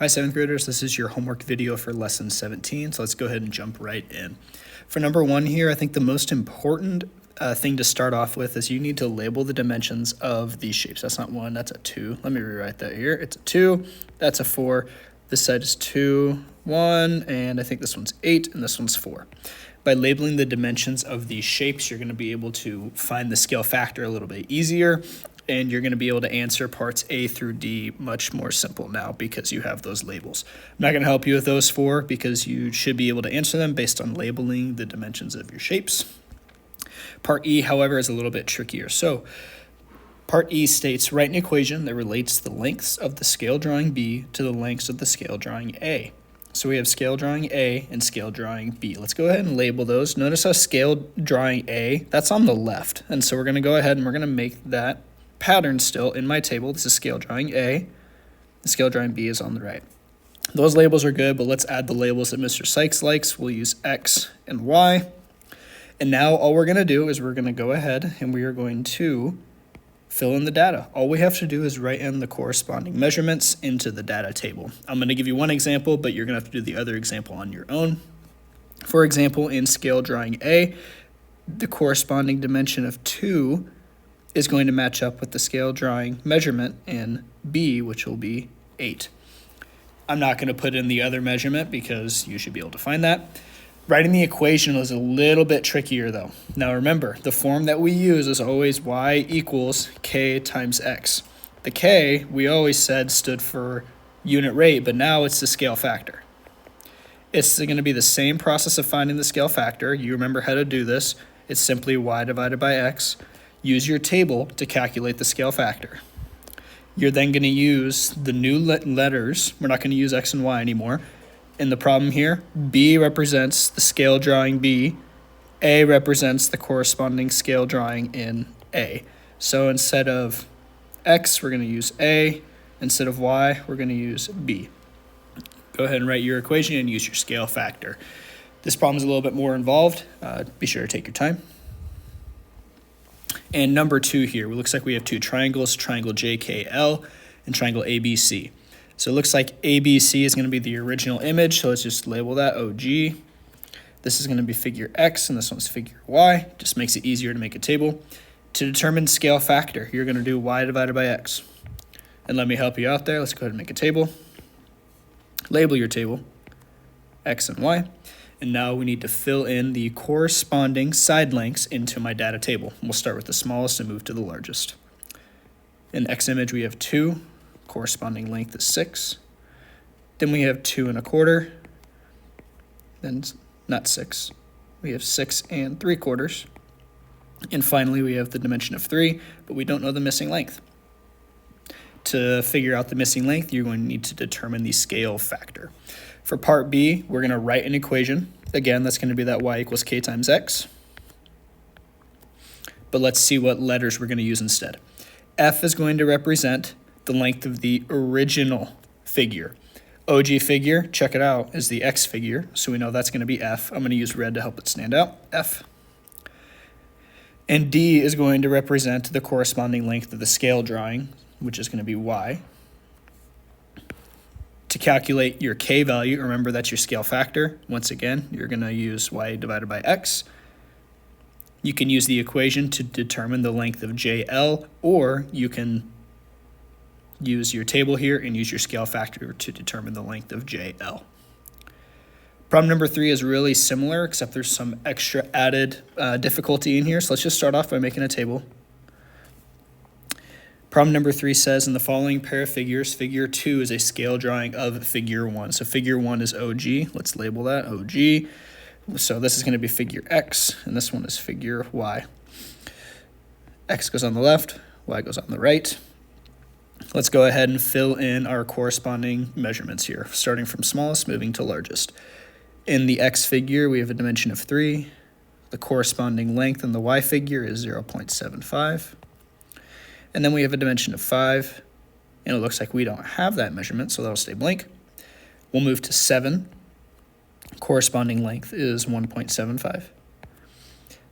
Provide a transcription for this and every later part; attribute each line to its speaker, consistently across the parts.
Speaker 1: Hi, 7th graders. This is your homework video for lesson 17. So let's go ahead and jump right in. For number 1 here, I think the most important thing to start off with is you need to label the dimensions of these shapes. That's not 1, that's a 2. Let me rewrite that here. It's a 2, that's a 4. This side is 2, 1, and I think this one's 8, and this one's 4. By labeling the dimensions of these shapes, you're going to be able to find the scale factor a little bit easier, and you're going to be able to answer parts A through D much more simple now because you have those labels. I'm not going to help you with those 4 because you should be able to answer them based on labeling the dimensions of your shapes. Part E, however, is a little bit trickier. So Part E states, write an equation that relates the lengths of the scale drawing B to the lengths of the scale drawing A. So we have scale drawing A and scale drawing B. Let's go ahead and label those. Notice how scale drawing A, that's on the left. And so we're going to go ahead and we're going to make that pattern still in my table. This is scale drawing A. The scale drawing B is on the right. Those labels are good, but let's add the labels that Mr. Sykes likes. We'll use X and Y. And now all we're going to do is we're going to go ahead and we are going to fill in the data. All we have to do is write in the corresponding measurements into the data table. I'm going to give you one example, but you're going to have to do the other example on your own. For example, in scale drawing A, the corresponding dimension of 2 is going to match up with the scale drawing measurement in B, which will be 8. I'm not going to put in the other measurement because you should be able to find that. Writing the equation was a little bit trickier though. Now remember, the form that we use is always y equals k times x. The k, we always said, stood for unit rate, but now it's the scale factor. It's going to be the same process of finding the scale factor. You remember how to do this. It's simply y divided by x. Use your table to calculate the scale factor. You're then going to use the new letters. We're not going to use x and y anymore. In the problem here, B represents the scale drawing B. A represents the corresponding scale drawing in A. So instead of x, we're going to use A. Instead of y, we're going to use B. Go ahead and write your equation and use your scale factor. This problem is a little bit more involved. Be sure to take your time. And number 2 here, it looks like we have 2 triangles, triangle JKL and triangle ABC. So it looks like ABC is going to be the original image, so let's just label that OG. This is going to be figure X, and this one's figure Y. Just makes it easier to make a table. To determine scale factor, you're going to do Y divided by X. And let me help you out there. Let's go ahead and make a table. Label your table, X and Y. And now we need to fill in the corresponding side lengths into my data table. We'll start with the smallest and move to the largest. In X image, we have 2. Corresponding length is 6. Then we have 2 1/4. Then not 6. We have 6 3/4. And finally, we have the dimension of 3, but we don't know the missing length. To figure out the missing length, you're going to need to determine the scale factor. For part B, we're going to write an equation. Again, that's going to be that y equals k times x. But let's see what letters we're going to use instead. F is going to represent the length of the original figure. OG figure, check it out, is the X figure, so we know that's going to be F. I'm going to use red to help it stand out, F. And D is going to represent the corresponding length of the scale drawing, which is going to be Y. To calculate your K value, remember that's your scale factor. Once again, you're going to use Y divided by X. You can use the equation to determine the length of JL, or you can use your table here and use your scale factor to determine the length of JL. Problem number 3 is really similar, except there's some extra added difficulty in here. So let's just start off by making a table. Problem number 3 says, in the following pair of figures, figure 2 is a scale drawing of figure 1. So figure 1 is OG. Let's label that OG. So this is going to be figure X, and this one is figure Y. X goes on the left, Y goes on the right. Let's go ahead and fill in our corresponding measurements here, starting from smallest, moving to largest. In the X figure, we have a dimension of 3. The corresponding length in the Y figure is 0.75. And then we have a dimension of 5. And it looks like we don't have that measurement, so that'll stay blank. We'll move to 7. Corresponding length is 1.75.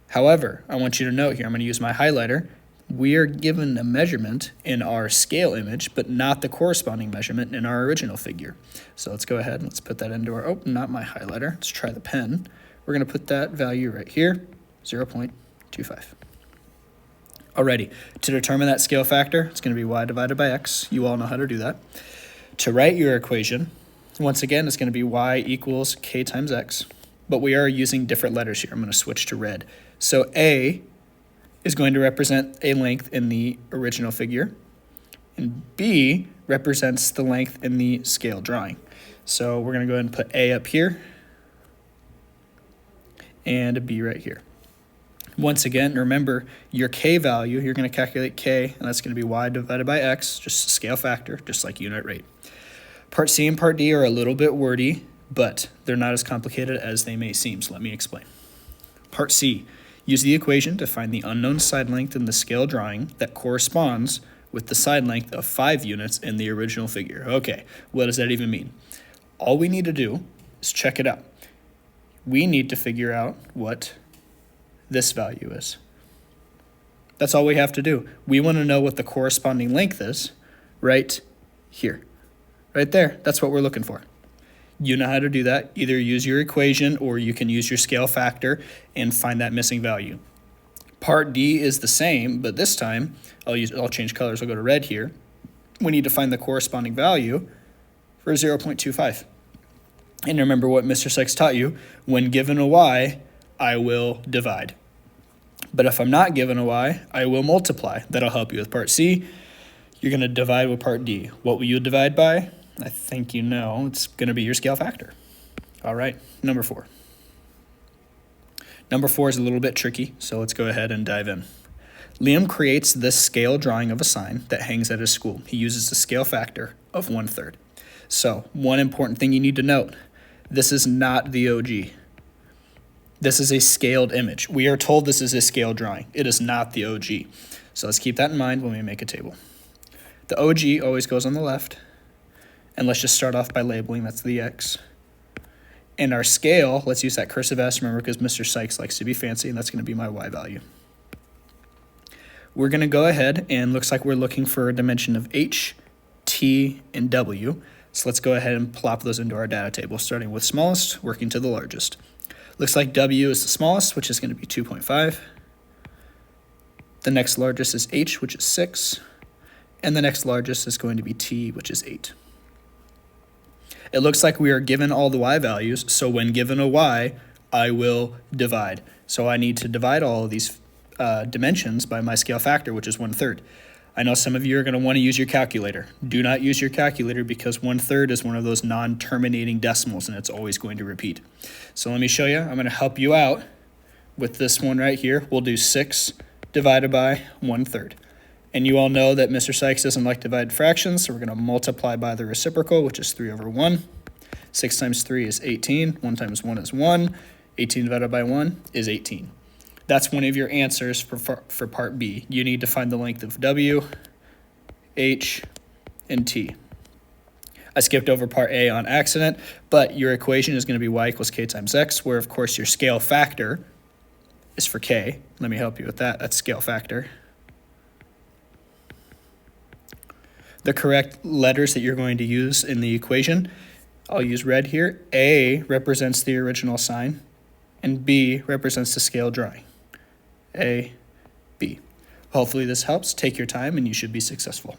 Speaker 1: However, I want you to note here, I'm going to use my highlighter. we are given a measurement in our scale image, but not the corresponding measurement in our original figure. So let's go ahead and let's put that into our, oh, not my highlighter. Let's try the pen. We're going to put that value right here, 0.25. Alrighty, to determine that scale factor, it's going to be y divided by x. You all know how to do that. To write your equation, once again, it's going to be y equals k times x, but we are using different letters here. I'm going to switch to red. So A is going to represent a length in the original figure, and B represents the length in the scale drawing. So we're going to go ahead and put A up here and a B right here. Once again, remember your K value, you're going to calculate K, and that's going to be y divided by x, just a scale factor, just like unit rate. Part C and Part D are a little bit wordy, but they're not as complicated as they may seem, so let me explain. Part C, use the equation to find the unknown side length in the scale drawing that corresponds with the side length of 5 units in the original figure. Okay, what does that even mean? All we need to do is check it out. We need to figure out what this value is. That's all we have to do. We want to know what the corresponding length is right here. Right there, that's what we're looking for. You know how to do that. Either use your equation or you can use your scale factor and find that missing value. Part D is the same, but this time, I'll change colors, I'll go to red here. We need to find the corresponding value for 0.25. And remember what Mr. Sykes taught you, when given a y, I will divide. But if I'm not given a y, I will multiply. That'll help you with Part C. You're going to divide with Part D. What will you divide by? I think you know. It's going to be your scale factor. All right, number 4. Number 4 is a little bit tricky, so let's go ahead and dive in. Liam creates this scale drawing of a sign that hangs at his school. He uses the scale factor of 1/3. So one important thing you need to note, this is not the OG. This is a scaled image. We are told this is a scale drawing. It is not the OG. So let's keep that in mind when we make a table. The OG always goes on the left. And let's just start off by labeling, that's the X. And our scale, let's use that cursive S, remember, because Mr. Sykes likes to be fancy, and that's going to be my Y value. We're going to go ahead, and looks like we're looking for a dimension of H, T, and W. So let's go ahead and plop those into our data table, starting with smallest, working to the largest. Looks like W is the smallest, which is going to be 2.5. The next largest is H, which is 6. And the next largest is going to be T, which is 8. It looks like we are given all the y values, so when given a y, I will divide. So I need to divide all of these dimensions by my scale factor, which is 1/3. I know some of you are going to want to use your calculator. Do not use your calculator because 1/3 is one of those non-terminating decimals, and it's always going to repeat. So let me show you. I'm going to help you out with this one right here. We'll do 6 divided by 1/3. And you all know that Mr. Sykes doesn't like divided fractions, so we're going to multiply by the reciprocal, which is 3/1. 6 times 3 is 18. 1 times 1 is 1. 18 divided by 1 is 18. That's one of your answers for Part B. You need to find the length of W, H, and T. I skipped over Part A on accident, but your equation is going to be y equals k times x, where, of course, your scale factor is for k. Let me help you with that. That's scale factor. The correct letters that you're going to use in the equation, I'll use red here. A represents the original sign, and B represents the scale drawing. A, B. Hopefully this helps. Take your time, and you should be successful.